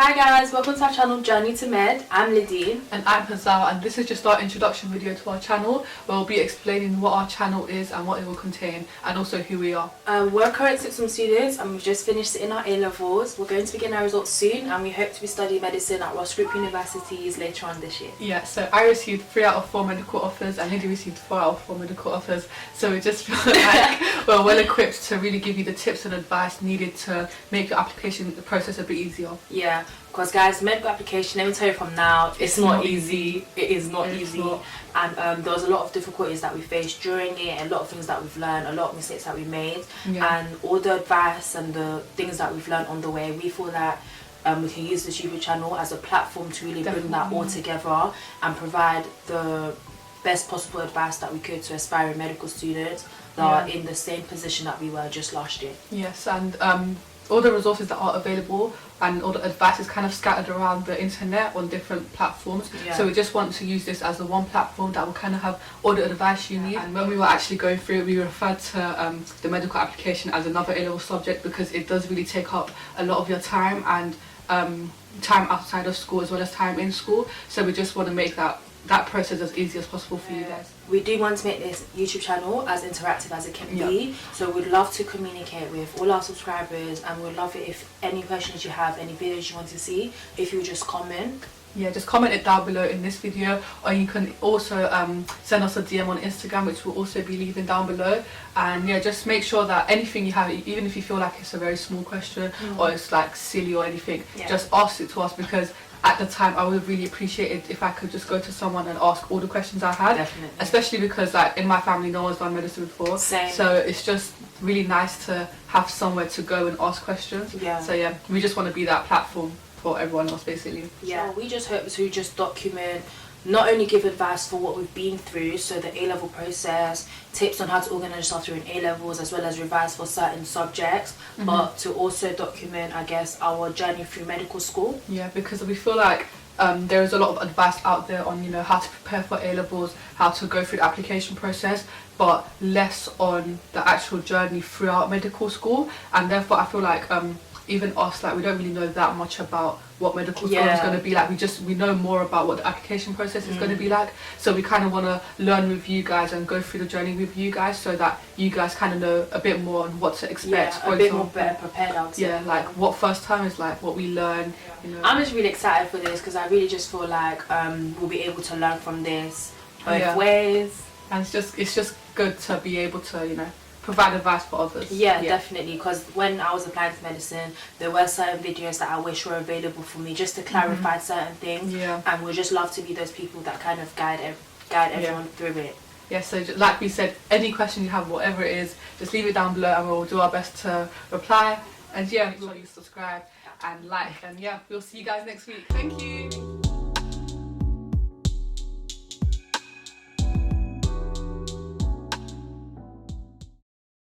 Hi guys, welcome to our channel Journey2Med. I'm Lydie. And I'm Hazal, and this is just our introduction video to our channel where we'll be explaining what our channel is and what it will contain and also who we are. We're current 6th form students and we've just finished in our A-levels. We're going to begin our results soon and we hope to be studying medicine at Ross Group universities later on this year. Yeah, so I received 3 out of 4 medical offers and Lydie received 4 out of 4 medical offers. So we just feel like we're well equipped to really give you the tips and advice needed to make your application process a bit easier. Yeah, because guys, medical application, let me tell you from now, it's not easy. It is not easy. And there was a lot of difficulties that we faced during it, a lot of things that we've learned, a lot of mistakes that we made, and all the advice and the things that we've learned on the way. We feel that we can use this YouTube channel as a platform to really bring that all together and provide the best possible advice that we could to aspiring medical students that are in the same position that we were just last year. Yes, and all the resources that are available and all the advice is kind of scattered around the internet on different platforms. So we just want to use this as the one platform that will kind of have all the advice you need. And when we were actually going through it, we referred to the medical application as another A-level subject because it does really take up a lot of your time and time outside of school as well as time in school. So we just want to make that process as easy as possible for you guys. We do want to make this YouTube channel as interactive as it can be, so we'd love to communicate with all our subscribers and we'd love it if any questions you have, any videos you want to see, if you just comment. Yeah, just comment it down below in this video, or you can also send us a DM on Instagram, which we'll also be leaving down below. And yeah, just make sure that anything you have, even if you feel like it's a very small question or it's like silly or anything, just ask it to us, because at the time I would really appreciate it if I could just go to someone and ask all the questions I had. Definitely. Especially Especially because like in my family no one's done medicine before. Same. So it's just really nice to have somewhere to go and ask questions. So yeah, we just want to be that platform for everyone else basically. So we just hope to just document, not only give advice for what we've been through, so the A-level process, tips on how to organise yourself during A-levels as well as revise for certain subjects, but to also document, I guess, our journey through medical school. Yeah, because we feel like there is a lot of advice out there on, you know, how to prepare for A-levels, how to go through the application process, but less on the actual journey throughout medical school. And therefore I feel like even us, like we don't really know that much about what medical school is going to be like. We know more about what the application process is going to be like, so we kind of want to learn with you guys and go through the journey with you guys so that you guys kind of know a bit more on what to expect. For a bit more better prepared, I would say. Yeah, like what first time is like, what we learn, you know. I'm just really excited for this because I really just feel like we'll be able to learn from this both ways. And it's just good to be able to, you know, provide advice for others. Yeah, definitely, because when I was applying to medicine there were certain videos that I wish were available for me just to clarify certain things, and we'd just love to be those people that kind of guide everyone through it. Yeah, so like we said, any question you have, whatever it is, just leave it down below and we'll do our best to reply. And yeah, make sure you subscribe and like, and yeah, we'll see you guys next week. Thank you.